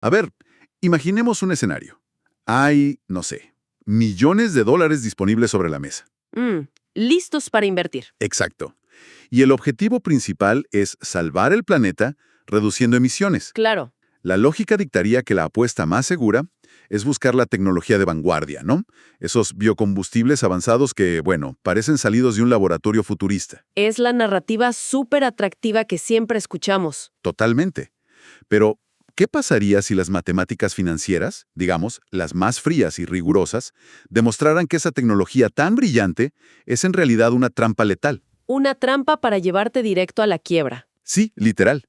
A ver, imaginemos un escenario. Hay, no sé, millones de dólares disponibles sobre la mesa. Mm, listos para invertir. Exacto. Y el objetivo principal es salvar el planeta reduciendo emisiones. Claro. La lógica dictaría que la apuesta más segura es buscar la tecnología de vanguardia, ¿no? Esos biocombustibles avanzados que, bueno, parecen salidos de un laboratorio futurista. Es la narrativa súper atractiva que siempre escuchamos. Totalmente. Pero, ¿qué pasaría si las matemáticas financieras, digamos, las más frías y rigurosas, demostraran que esa tecnología tan brillante es en realidad una trampa letal? Una trampa para llevarte directo a la quiebra. Sí, literal.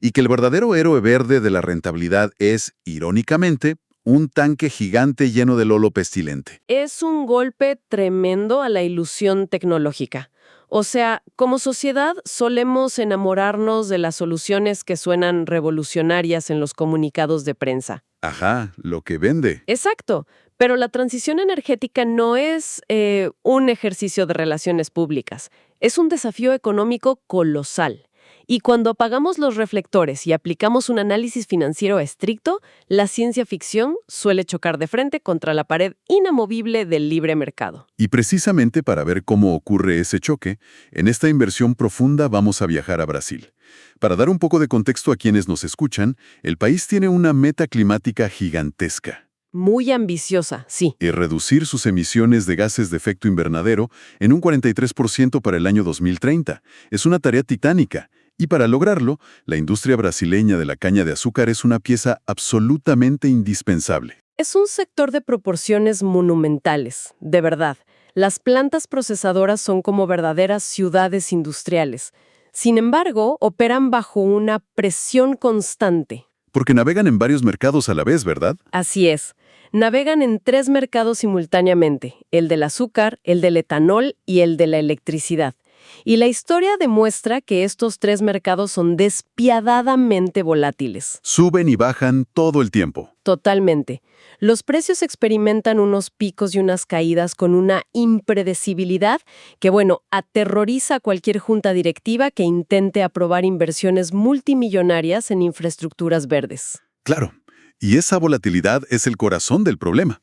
Y que el verdadero héroe verde de la rentabilidad es, irónicamente, un tanque gigante lleno de lolo pestilente. Es un golpe tremendo a la ilusión tecnológica. O sea, como sociedad solemos enamorarnos de las soluciones que suenan revolucionarias en los comunicados de prensa. Ajá, lo que vende. Exacto, pero la transición energética no es un ejercicio de relaciones públicas, es un desafío económico colosal. Y cuando apagamos los reflectores y aplicamos un análisis financiero estricto, la ciencia ficción suele chocar de frente contra la pared inamovible del libre mercado. Y precisamente para ver cómo ocurre ese choque, en esta inversión profunda vamos a viajar a Brasil. Para dar un poco de contexto a quienes nos escuchan, el país tiene una meta climática gigantesca. Muy ambiciosa, sí. Y reducir sus emisiones de gases de efecto invernadero en un 43% para el año 2030. Es una tarea titánica. Y para lograrlo, la industria brasileña de la caña de azúcar es una pieza absolutamente indispensable. Es un sector de proporciones monumentales, de verdad. Las plantas procesadoras son como verdaderas ciudades industriales. Sin embargo, operan bajo una presión constante. Porque navegan en varios mercados a la vez, ¿verdad? Así es. Navegan en 3 mercados simultáneamente, el del azúcar, el del etanol y el de la electricidad. Y la historia demuestra que estos 3 mercados son despiadadamente volátiles. Suben y bajan todo el tiempo. Totalmente. Los precios experimentan unos picos y unas caídas con una impredecibilidad que, bueno, aterroriza a cualquier junta directiva que intente aprobar inversiones multimillonarias en infraestructuras verdes. Claro, y esa volatilidad es el corazón del problema.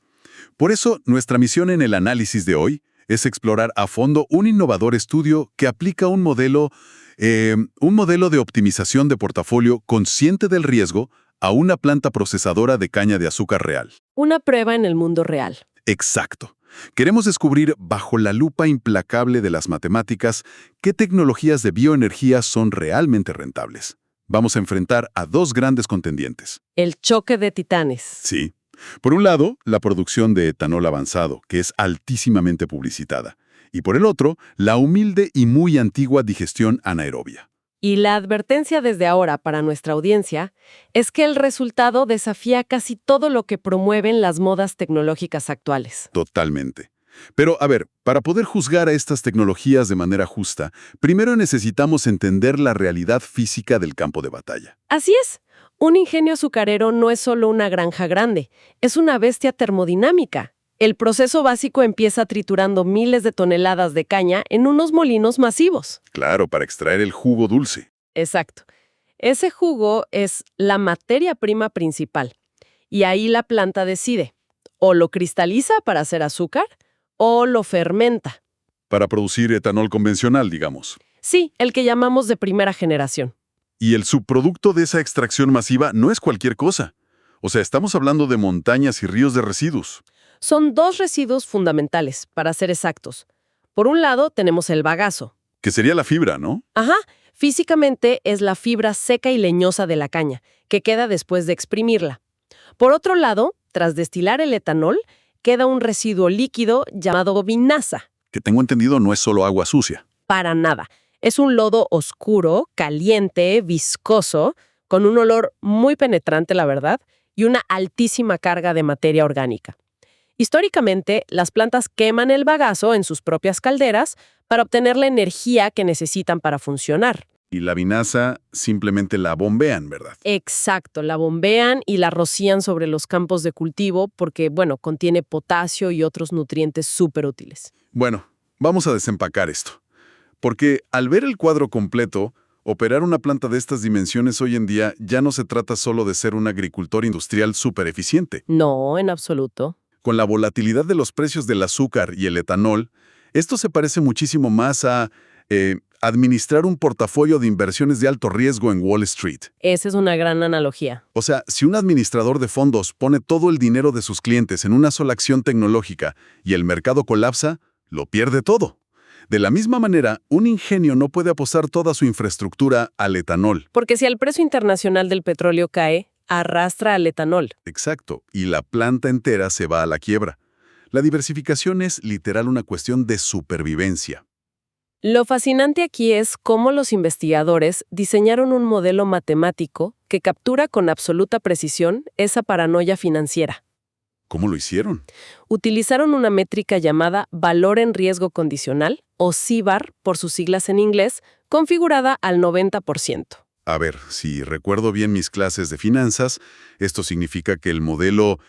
Por eso, nuestra misión en el análisis de hoy es explorar a fondo un innovador estudio que aplica un modelo de optimización de portafolio consciente del riesgo a una planta procesadora de caña de azúcar real. Una prueba en el mundo real. Exacto. Queremos descubrir, bajo la lupa implacable de las matemáticas, qué tecnologías de bioenergía son realmente rentables. Vamos a enfrentar a 2 grandes contendientes. El choque de titanes. Sí. Por un lado, la producción de etanol avanzado, que es altísimamente publicitada. Y por el otro, la humilde y muy antigua digestión anaerobia. Y la advertencia desde ahora para nuestra audiencia es que el resultado desafía casi todo lo que promueven las modas tecnológicas actuales. Totalmente. Pero, a ver, para poder juzgar a estas tecnologías de manera justa, primero necesitamos entender la realidad física del campo de batalla. Así es. Un ingenio azucarero no es solo una granja grande, es una bestia termodinámica. El proceso básico empieza triturando miles de toneladas de caña en unos molinos masivos. Claro, para extraer el jugo dulce. Exacto. Ese jugo es la materia prima principal. Y ahí la planta decide, o lo cristaliza para hacer azúcar, o lo fermenta. Para producir etanol convencional, digamos. Sí, el que llamamos de primera generación. Y el subproducto de esa extracción masiva no es cualquier cosa. O sea, estamos hablando de montañas y ríos de residuos. Son 2 residuos fundamentales, para ser exactos. Por un lado, tenemos el bagazo. Que sería la fibra, ¿no? Ajá, físicamente es la fibra seca y leñosa de la caña, que queda después de exprimirla. Por otro lado, tras destilar el etanol, queda un residuo líquido llamado vinaza. Que tengo entendido no es solo agua sucia. Para nada. Es un lodo oscuro, caliente, viscoso, con un olor muy penetrante, la verdad, y una altísima carga de materia orgánica. Históricamente, las plantas queman el bagazo en sus propias calderas para obtener la energía que necesitan para funcionar. Y la vinaza simplemente la bombean, ¿verdad? Exacto, la bombean y la rocían sobre los campos de cultivo porque, bueno, contiene potasio y otros nutrientes súper útiles. Bueno, vamos a desempacar esto. Porque al ver el cuadro completo, Operar una planta de estas dimensiones hoy en día ya no se trata solo de ser un agricultor industrial súper eficiente. No, en absoluto. Con la volatilidad de los precios del azúcar y el etanol, esto se parece muchísimo más a administrar un portafolio de inversiones de alto riesgo en Wall Street. Esa es una gran analogía. O sea, si un administrador de fondos pone todo el dinero de sus clientes en una sola acción tecnológica y el mercado colapsa, lo pierde todo. De la misma manera, un ingenio no puede apostar toda su infraestructura al etanol. Porque si el precio internacional del petróleo cae, arrastra al etanol. Exacto, y la planta entera se va a la quiebra. La diversificación es literal una cuestión de supervivencia. Lo fascinante aquí es cómo los investigadores diseñaron un modelo matemático que captura con absoluta precisión esa paranoia financiera. ¿Cómo lo hicieron? Utilizaron una métrica llamada valor en riesgo condicional, o CVAR por sus siglas en inglés, configurada al 90%. A ver, si recuerdo bien mis clases de finanzas, esto significa que el modelo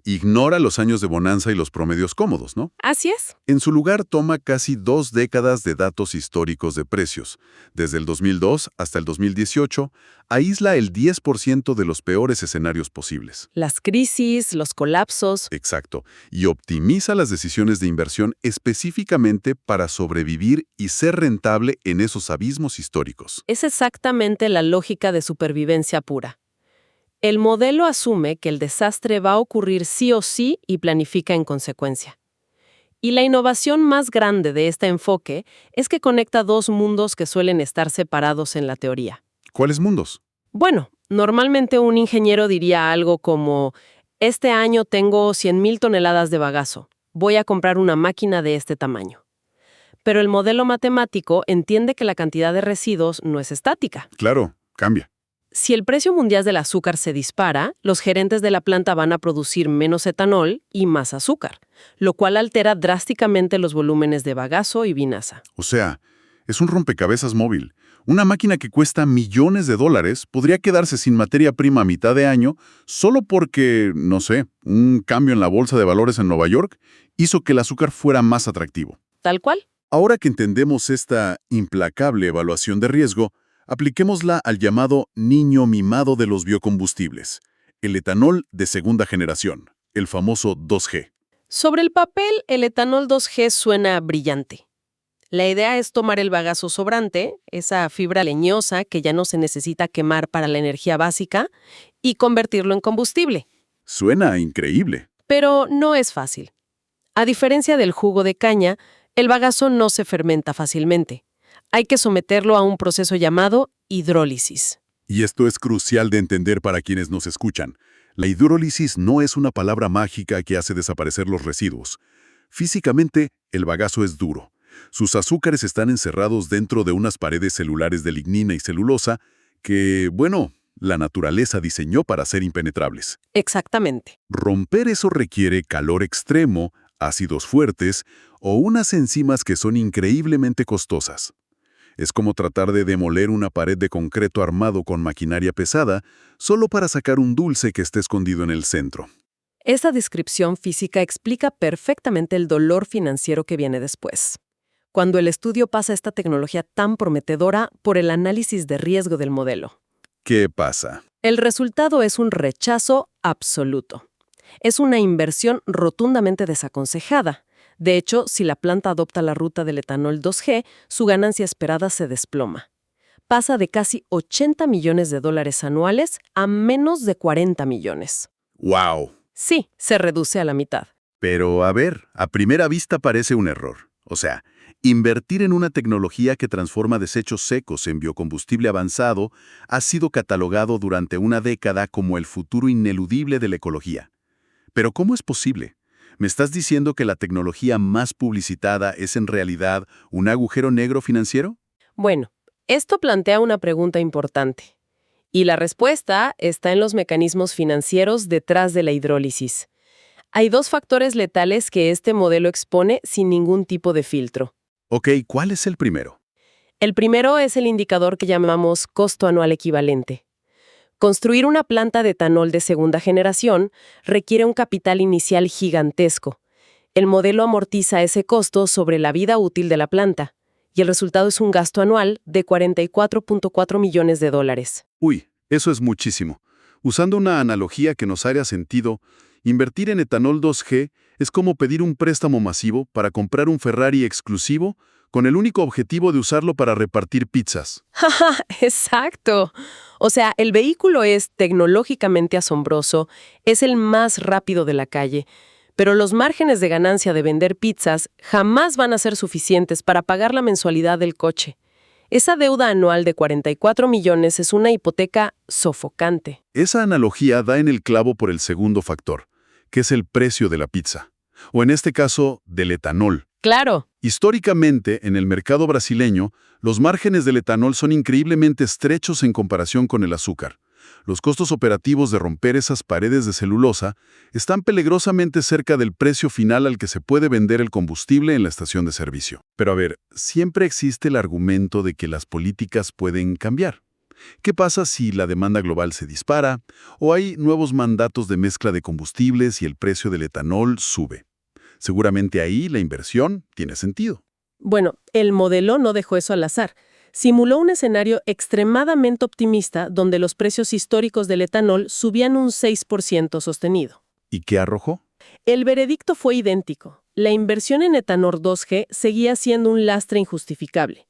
ignora los años de bonanza y los promedios cómodos, ¿no? Así es. En su lugar toma casi 2 décadas de datos históricos de precios. Desde el 2002 hasta el 2018, aísla el 10% de los peores escenarios posibles. Las crisis, los colapsos. Exacto. Y optimiza las decisiones de inversión específicamente para sobrevivir y ser rentable en esos abismos históricos. Es exactamente la lógica de supervivencia pura. El modelo asume que el desastre va a ocurrir sí o sí y planifica en consecuencia. Y la innovación más grande de este enfoque es que conecta dos mundos que suelen estar separados en la teoría. ¿Cuáles mundos? Bueno, normalmente un ingeniero diría algo como: este año tengo 100,000 toneladas de bagazo, voy a comprar una máquina de este tamaño. Pero el modelo matemático entiende que la cantidad de residuos no es estática. Claro, cambia. Si el precio mundial del azúcar se dispara, los gerentes de la planta van a producir menos etanol y más azúcar, lo cual altera drásticamente los volúmenes de bagazo y vinaza. O sea, es un rompecabezas móvil. Una máquina que cuesta millones de dólares podría quedarse sin materia prima a mitad de año solo porque, no sé, un cambio en la bolsa de valores en Nueva York hizo que el azúcar fuera más atractivo. ¿Tal cual? Ahora que entendemos esta implacable evaluación de riesgo, apliquémosla al llamado niño mimado de los biocombustibles, el etanol de segunda generación, el famoso 2G. Sobre el papel, el etanol 2G suena brillante. La idea es tomar el bagazo sobrante, esa fibra leñosa que ya no se necesita quemar para la energía básica, y convertirlo en combustible. Suena increíble. Pero no es fácil. A diferencia del jugo de caña, el bagazo no se fermenta fácilmente. Hay que someterlo a un proceso llamado hidrólisis. Y esto es crucial de entender para quienes nos escuchan. La hidrólisis no es una palabra mágica que hace desaparecer los residuos. Físicamente, el bagazo es duro. Sus azúcares están encerrados dentro de unas paredes celulares de lignina y celulosa que, bueno, la naturaleza diseñó para ser impenetrables. Exactamente. Romper eso requiere calor extremo, ácidos fuertes o unas enzimas que son increíblemente costosas. Es como tratar de demoler una pared de concreto armado con maquinaria pesada solo para sacar un dulce que esté escondido en el centro. Esa descripción física explica perfectamente el dolor financiero que viene después. Cuando el estudio pasa esta tecnología tan prometedora por el análisis de riesgo del modelo. ¿Qué pasa? El resultado es un rechazo absoluto. Es una inversión rotundamente desaconsejada. De hecho, si la planta adopta la ruta del etanol 2G, su ganancia esperada se desploma. Pasa de casi 80 millones de dólares anuales a menos de 40 millones. ¡Wow! Sí, se reduce a la mitad. Pero, a ver, a primera vista parece un error. O sea, invertir en una tecnología que transforma desechos secos en biocombustible avanzado ha sido catalogado durante una década como el futuro ineludible de la ecología. Pero ¿cómo es posible? ¿Me estás diciendo que la tecnología más publicitada es en realidad un agujero negro financiero? Bueno, esto plantea una pregunta importante. Y la respuesta está en los mecanismos financieros detrás de la hidrólisis. Hay dos factores letales que este modelo expone sin ningún tipo de filtro. Ok, ¿cuál es el primero? El primero es el indicador que llamamos costo anual equivalente. Construir una planta de etanol de segunda generación requiere un capital inicial gigantesco. El modelo amortiza ese costo sobre la vida útil de la planta. y el resultado es un gasto anual de $44.4 millones. Uy, eso es muchísimo. Usando una analogía que nos haría sentido, invertir en etanol 2G es como pedir un préstamo masivo para comprar un Ferrari exclusivo con el único objetivo de usarlo para repartir pizzas. ¡Ja! Exacto. O sea, el vehículo es tecnológicamente asombroso, es el más rápido de la calle, pero los márgenes de ganancia de vender pizzas jamás van a ser suficientes para pagar la mensualidad del coche. Esa deuda anual de 44 millones es una hipoteca sofocante. Esa analogía da en el clavo por el segundo factor, que es el precio de la pizza, o en este caso, del etanol. Claro. Históricamente, en el mercado brasileño, los márgenes del etanol son increíblemente estrechos en comparación con el azúcar. Los costos operativos de romper esas paredes de celulosa están peligrosamente cerca del precio final al que se puede vender el combustible en la estación de servicio. Pero a ver, siempre existe el argumento de que las políticas pueden cambiar. ¿Qué pasa si la demanda global se dispara o hay nuevos mandatos de mezcla de combustibles y el precio del etanol sube? Seguramente ahí la inversión tiene sentido. Bueno, el modelo no dejó eso al azar. Simuló un escenario extremadamente optimista donde los precios históricos del etanol subían un 6% sostenido. ¿Y qué arrojó? El veredicto fue idéntico. La inversión en etanol 2G seguía siendo un lastre injustificable.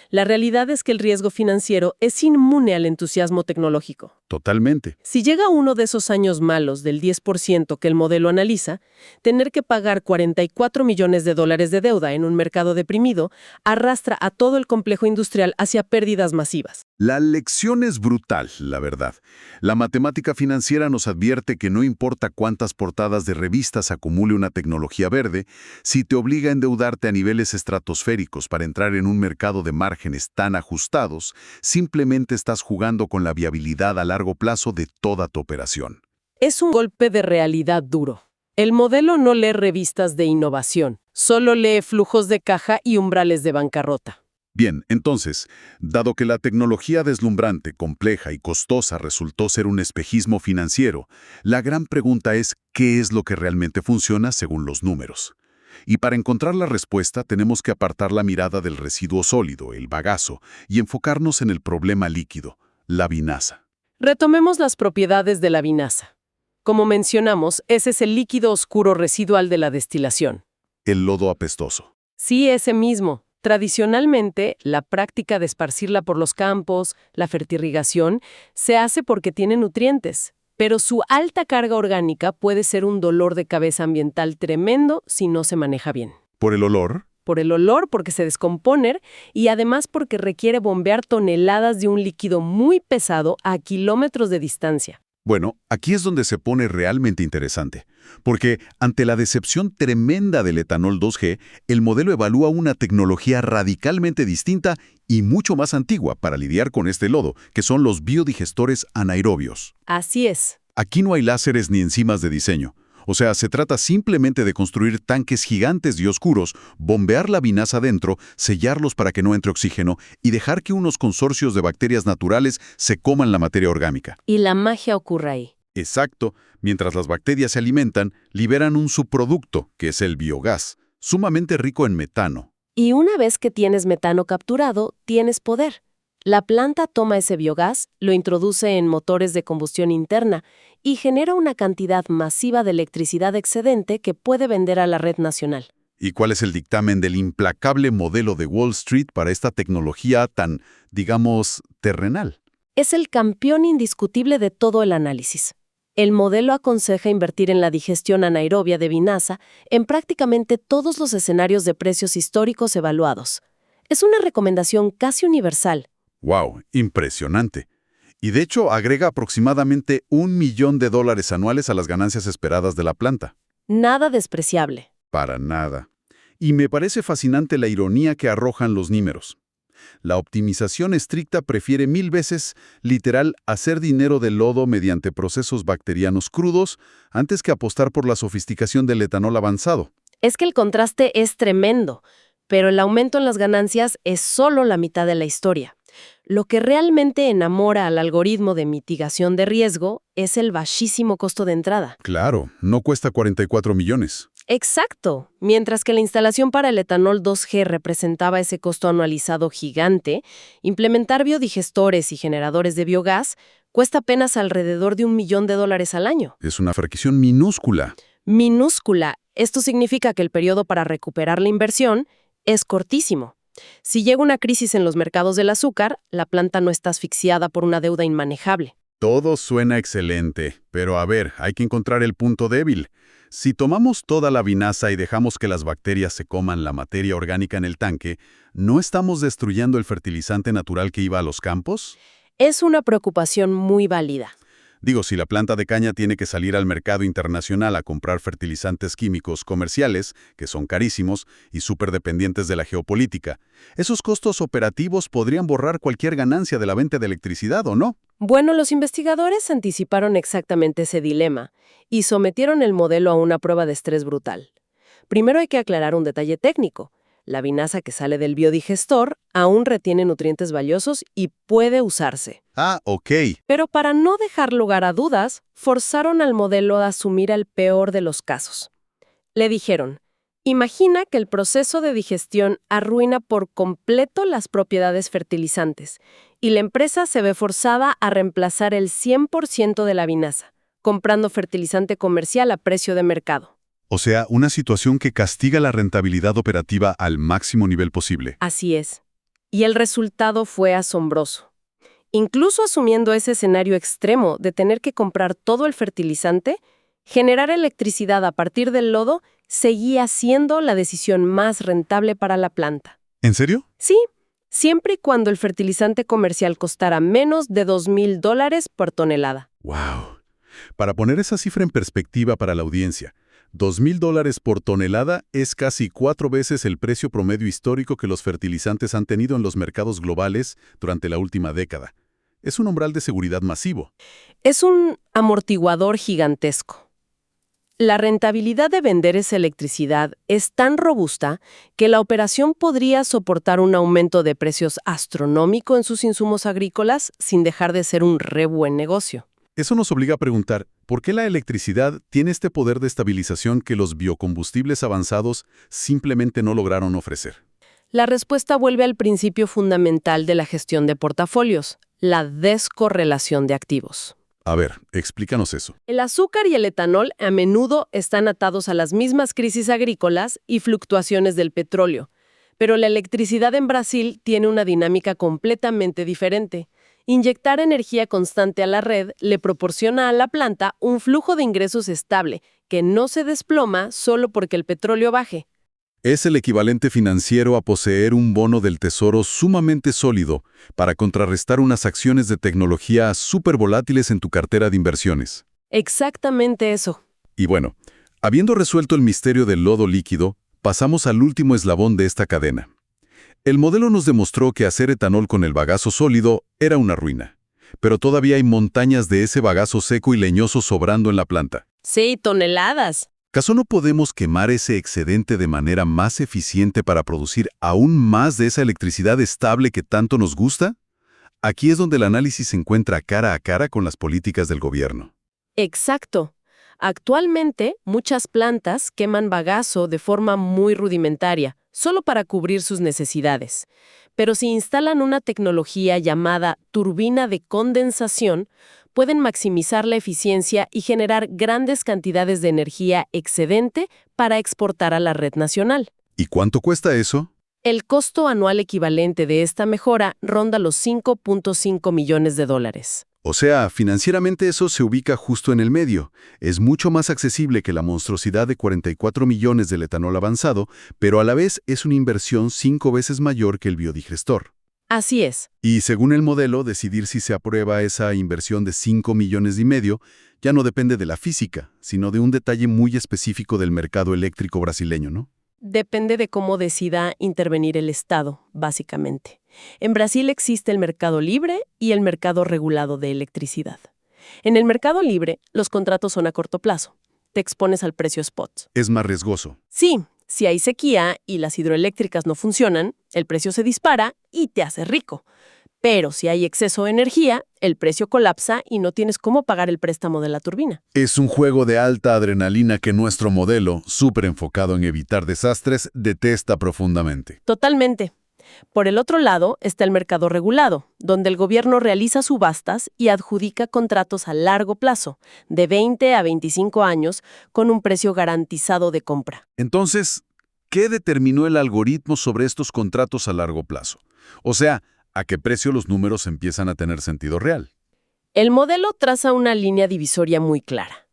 La realidad es que el riesgo financiero es inmune al entusiasmo tecnológico. Totalmente. Si llega uno de esos años malos del 10% que el modelo analiza, tener que pagar $44 millones de deuda en un mercado deprimido arrastra a todo el complejo industrial hacia pérdidas masivas. La lección es brutal, la verdad. La matemática financiera nos advierte que no importa cuántas portadas de revistas acumule una tecnología verde, si te obliga a endeudarte a niveles estratosféricos para entrar en un mercado de márgenes tan ajustados, simplemente estás jugando con la viabilidad a largo plazo de toda tu operación. Es un golpe de realidad duro. El modelo no lee revistas de innovación, solo lee flujos de caja y umbrales de bancarrota. Bien, entonces, dado que la tecnología deslumbrante, compleja y costosa resultó ser un espejismo financiero, la gran pregunta es ¿qué es lo que realmente funciona según los números? Y para encontrar la respuesta tenemos que apartar la mirada del residuo sólido, el bagazo, y enfocarnos en el problema líquido, la vinaza. Retomemos las propiedades de la vinaza. Como mencionamos, ese es el líquido oscuro residual de la destilación. El lodo apestoso. Sí, ese mismo. Tradicionalmente, la práctica de esparcirla por los campos, la fertirrigación, se hace porque tiene nutrientes, pero su alta carga orgánica puede ser un dolor de cabeza ambiental tremendo si no se maneja bien. ¿Por el olor? Por el olor, porque se descompone, y además porque requiere bombear toneladas de un líquido muy pesado a kilómetros de distancia. Bueno, aquí es donde se pone realmente interesante, porque ante la decepción tremenda del etanol 2G, el modelo evalúa una tecnología radicalmente distinta y mucho más antigua para lidiar con este lodo, que son los biodigestores anaerobios. Así es. Aquí no hay láseres ni enzimas de diseño. O sea, se trata simplemente de construir tanques gigantes y oscuros, bombear la vinaza dentro, sellarlos para que no entre oxígeno y dejar que unos consorcios de bacterias naturales se coman la materia orgánica. Y la magia ocurre ahí. Exacto. Mientras las bacterias se alimentan, liberan un subproducto, que es el biogás, sumamente rico en metano. Y una vez que tienes metano capturado, tienes poder. La planta toma ese biogás, lo introduce en motores de combustión interna y genera una cantidad masiva de electricidad excedente que puede vender a la red nacional. ¿Y cuál es el dictamen del implacable modelo de Wall Street para esta tecnología tan, digamos, terrenal? Es el campeón indiscutible de todo el análisis. El modelo aconseja invertir en la digestión anaerobia de vinaza en prácticamente todos los escenarios de precios históricos evaluados. Es una recomendación casi universal. ¡Wow! Impresionante. Y de hecho agrega aproximadamente $1 millón anuales a las ganancias esperadas de la planta. Nada despreciable. Para nada. Y me parece fascinante la ironía que arrojan los números. La optimización estricta prefiere 1000 veces, literal, hacer dinero del lodo mediante procesos bacterianos crudos antes que apostar por la sofisticación del etanol avanzado. Es que el contraste es tremendo, pero el aumento en las ganancias es solo la mitad de la historia. Lo que realmente enamora al algoritmo de mitigación de riesgo es el bajísimo costo de entrada. Claro, no cuesta 44 millones. Exacto. Mientras que la instalación para el etanol 2G representaba ese costo anualizado gigante, implementar biodigestores y generadores de biogás cuesta apenas alrededor de $1 millón al año. Es una fracción minúscula. Minúscula. Esto significa que el periodo para recuperar la inversión es cortísimo. Si llega una crisis en los mercados del azúcar, la planta no está asfixiada por una deuda inmanejable. Todo suena excelente, pero a ver, hay que encontrar el punto débil. Si tomamos toda la vinaza y dejamos que las bacterias se coman la materia orgánica en el tanque, ¿no estamos destruyendo el fertilizante natural que iba a los campos? Es una preocupación muy válida. Digo, si la planta de caña tiene que salir al mercado internacional a comprar fertilizantes químicos comerciales, que son carísimos y súper dependientes de la geopolítica, esos costos operativos podrían borrar cualquier ganancia de la venta de electricidad, ¿o no? Bueno, los investigadores anticiparon exactamente ese dilema y sometieron el modelo a una prueba de estrés brutal. Primero hay que aclarar un detalle técnico. La vinaza que sale del biodigestor aún retiene nutrientes valiosos y puede usarse. Ah, ok. Pero para no dejar lugar a dudas, forzaron al modelo a asumir el peor de los casos. Le dijeron, imagina que el proceso de digestión arruina por completo las propiedades fertilizantes y la empresa se ve forzada a reemplazar el 100% de la vinaza, comprando fertilizante comercial a precio de mercado. O sea, una situación que castiga la rentabilidad operativa al máximo nivel posible. Así es. Y el resultado fue asombroso. Incluso asumiendo ese escenario extremo de tener que comprar todo el fertilizante, generar electricidad a partir del lodo seguía siendo la decisión más rentable para la planta. ¿En serio? Sí, siempre y cuando el fertilizante comercial costara menos de $2,000 por tonelada. ¡Wow! Para poner esa cifra en perspectiva para la audiencia, $2,000 por tonelada es casi 4 veces el precio promedio histórico que los fertilizantes han tenido en los mercados globales durante la última década. Es un umbral de seguridad masivo. Es un amortiguador gigantesco. La rentabilidad de vender esa electricidad es tan robusta que la operación podría soportar un aumento de precios astronómico en sus insumos agrícolas sin dejar de ser un re buen negocio. Eso nos obliga a preguntar, ¿por qué la electricidad tiene este poder de estabilización que los biocombustibles avanzados simplemente no lograron ofrecer? La respuesta vuelve al principio fundamental de la gestión de portafolios, la descorrelación de activos. A ver, explícanos eso. El azúcar y el etanol a menudo están atados a las mismas crisis agrícolas y fluctuaciones del petróleo, pero la electricidad en Brasil tiene una dinámica completamente diferente. Inyectar energía constante a la red le proporciona a la planta un flujo de ingresos estable, que no se desploma solo porque el petróleo baje. Es el equivalente financiero a poseer un bono del tesoro sumamente sólido para contrarrestar unas acciones de tecnología súper volátiles en tu cartera de inversiones. Exactamente eso. Y bueno, habiendo resuelto el misterio del lodo líquido, pasamos al último eslabón de esta cadena. El modelo nos demostró que hacer etanol con el bagazo sólido era una ruina, pero todavía hay montañas de ese bagazo seco y leñoso sobrando en la planta. Sí, toneladas. ¿Acaso no podemos quemar ese excedente de manera más eficiente para producir aún más de esa electricidad estable que tanto nos gusta? Aquí es donde el análisis se encuentra cara a cara con las políticas del gobierno. Exacto. Actualmente, muchas plantas queman bagazo de forma muy rudimentaria, solo para cubrir sus necesidades. Pero si instalan una tecnología llamada turbina de condensación, pueden maximizar la eficiencia y generar grandes cantidades de energía excedente para exportar a la red nacional. ¿Y cuánto cuesta eso? El costo anual equivalente de esta mejora ronda los $5.5 millones. O sea, financieramente eso se ubica justo en el medio. Es mucho más accesible que la monstruosidad de 44 millones del etanol avanzado, pero a la vez es una inversión 5 veces mayor que el biodigestor. Así es. Y según el modelo, decidir si se aprueba esa inversión de 5 millones y medio ya no depende de la física, sino de un detalle muy específico del mercado eléctrico brasileño, ¿no? Depende de cómo decida intervenir el Estado, básicamente. En Brasil existe el mercado libre y el mercado regulado de electricidad. En el mercado libre, los contratos son a corto plazo. Te expones al precio spot. Es más riesgoso. Sí, si hay sequía y las hidroeléctricas no funcionan, el precio se dispara y te hace rico. Pero si hay exceso de energía, el precio colapsa y no tienes cómo pagar el préstamo de la turbina. Es un juego de alta adrenalina que nuestro modelo, súper enfocado en evitar desastres, detesta profundamente. Totalmente. Por el otro lado está el mercado regulado, donde el gobierno realiza subastas y adjudica contratos a largo plazo, de 20 a 25 años, con un precio garantizado de compra. Entonces, ¿qué determinó el algoritmo sobre estos contratos a largo plazo? O sea, ¿a qué precio los números empiezan a tener sentido real? El modelo traza una línea divisoria muy clara.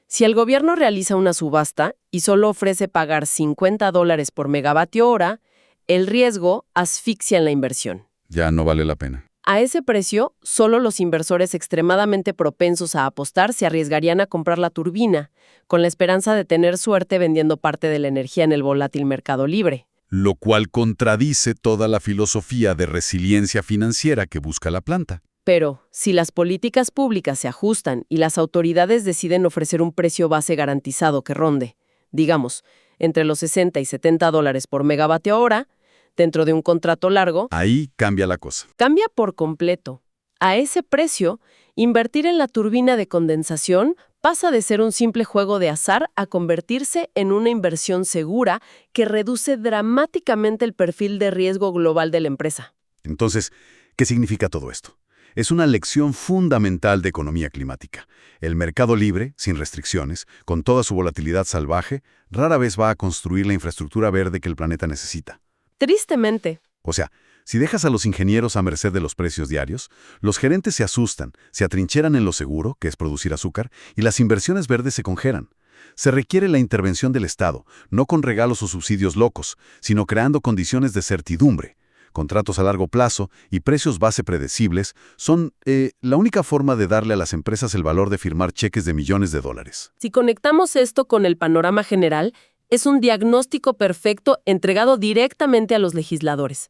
Si el gobierno realiza una subasta y solo ofrece pagar $50 por megavatio hora, el riesgo asfixia en la inversión. Ya no vale la pena. A ese precio, solo los inversores extremadamente propensos a apostar se arriesgarían a comprar la turbina, con la esperanza de tener suerte vendiendo parte de la energía en el volátil mercado libre. Lo cual contradice toda la filosofía de resiliencia financiera que busca la planta. Pero, si las políticas públicas se ajustan y las autoridades deciden ofrecer un precio base garantizado que ronde, digamos, entre los $60 y $70 por megavatio hora, dentro de un contrato largo, Ahí cambia la cosa. cambia por completo. A ese precio, invertir en la turbina de condensación pasa de ser un simple juego de azar a convertirse en una inversión segura que reduce dramáticamente el perfil de riesgo global de la empresa. Entonces, ¿qué significa todo esto? Es una lección fundamental de economía climática. El mercado libre, sin restricciones, con toda su volatilidad salvaje, rara vez va a construir la infraestructura verde que el planeta necesita. Tristemente, O sea, si dejas a los ingenieros a merced de los precios diarios, los gerentes se asustan, se atrincheran en lo seguro, que es producir azúcar, y las inversiones verdes se congelan. Se requiere la intervención del Estado, no con regalos o subsidios locos, sino creando condiciones de certidumbre. Contratos a largo plazo y precios base predecibles son la única forma de darle a las empresas el valor de firmar cheques de millones de dólares. si conectamos esto con el panorama general, es un diagnóstico perfecto entregado directamente a los legisladores.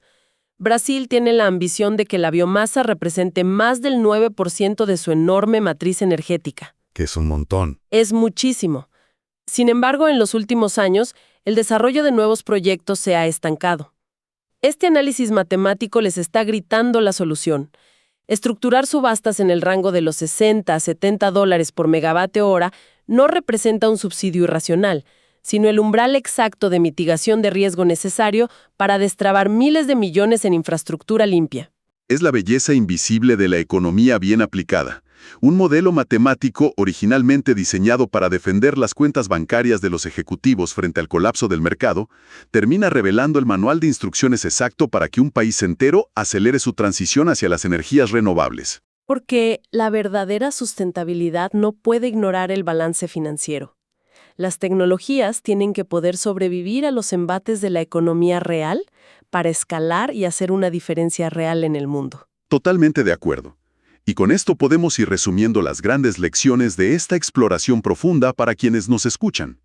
Brasil tiene la ambición de que la biomasa represente más del 9% de su enorme matriz energética. Que es un montón. Es muchísimo. Sin embargo, en los últimos años, el desarrollo de nuevos proyectos se ha estancado. Este análisis matemático les está gritando la solución. Estructurar subastas en el rango de los $60 a $70 por megavatio hora no representa un subsidio irracional, sino el umbral exacto de mitigación de riesgo necesario para destrabar miles de millones en infraestructura limpia. Es la belleza invisible de la economía bien aplicada. Un modelo matemático originalmente diseñado para defender las cuentas bancarias de los ejecutivos frente al colapso del mercado, termina revelando el manual de instrucciones exacto para que un país entero acelere su transición hacia las energías renovables. Porque la verdadera sustentabilidad no puede ignorar el balance financiero. Las tecnologías tienen que poder sobrevivir a los embates de la economía real para escalar y hacer una diferencia real en el mundo. Totalmente de acuerdo. Y con esto podemos ir resumiendo las grandes lecciones de esta exploración profunda para quienes nos escuchan.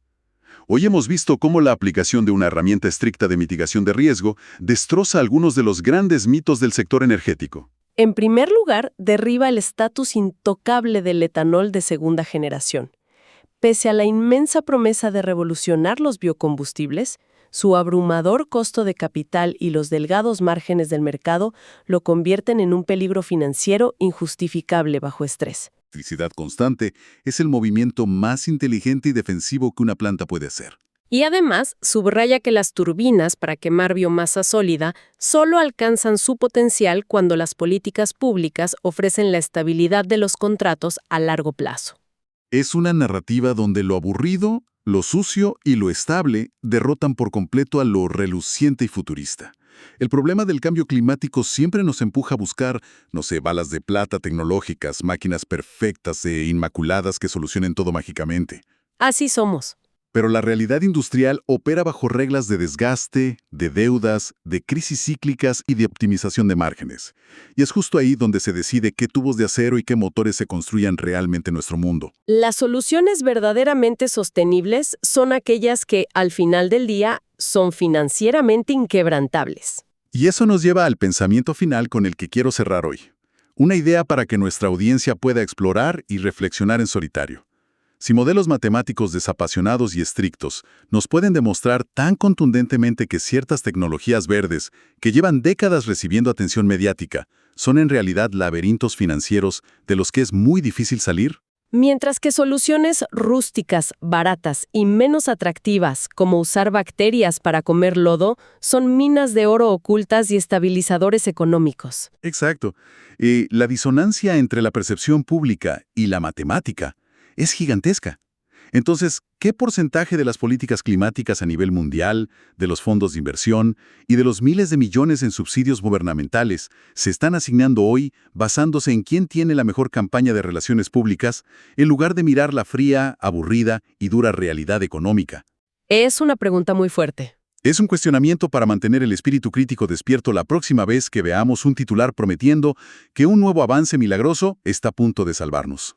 Hoy hemos visto cómo la aplicación de una herramienta estricta de mitigación de riesgo destroza algunos de los grandes mitos del sector energético. En primer lugar, derriba el estatus intocable del etanol de segunda generación. Pese a la inmensa promesa de revolucionar los biocombustibles, su abrumador costo de capital y los delgados márgenes del mercado lo convierten en un peligro financiero injustificable bajo estrés. Electricidad constante es el movimiento más inteligente y defensivo que una planta puede hacer. Y además, subraya que las turbinas para quemar biomasa sólida solo alcanzan su potencial cuando las políticas públicas ofrecen la estabilidad de los contratos a largo plazo. Es una narrativa donde lo aburrido, lo sucio y lo estable derrotan por completo a lo reluciente y futurista. El problema del cambio climático siempre nos empuja a buscar, balas de plata tecnológicas, máquinas perfectas e inmaculadas que solucionen todo mágicamente. Así somos. Pero la realidad industrial opera bajo reglas de desgaste, de deudas, de crisis cíclicas y de optimización de márgenes. Y es justo ahí donde se decide qué tubos de acero y qué motores se construyan realmente en nuestro mundo. Las soluciones verdaderamente sostenibles son aquellas que, al final del día, son financieramente inquebrantables. Y eso nos lleva al pensamiento final con el que quiero cerrar hoy. Una idea para que nuestra audiencia pueda explorar y reflexionar en solitario. Si modelos matemáticos desapasionados y estrictos nos pueden demostrar tan contundentemente que ciertas tecnologías verdes, que llevan décadas recibiendo atención mediática, son en realidad laberintos financieros de los que es muy difícil salir. Mientras que soluciones rústicas, baratas y menos atractivas, como usar bacterias para comer lodo, son minas de oro ocultas y estabilizadores económicos. Exacto. La disonancia entre la percepción pública y la matemática es gigantesca. Entonces, ¿qué porcentaje de las políticas climáticas a nivel mundial, de los fondos de inversión y de los miles de millones en subsidios gubernamentales se están asignando hoy basándose en quién tiene la mejor campaña de relaciones públicas, en lugar de mirar la fría, aburrida y dura realidad económica? Es una pregunta muy fuerte. Es un cuestionamiento para mantener el espíritu crítico despierto la próxima vez que veamos un titular prometiendo que un nuevo avance milagroso está a punto de salvarnos.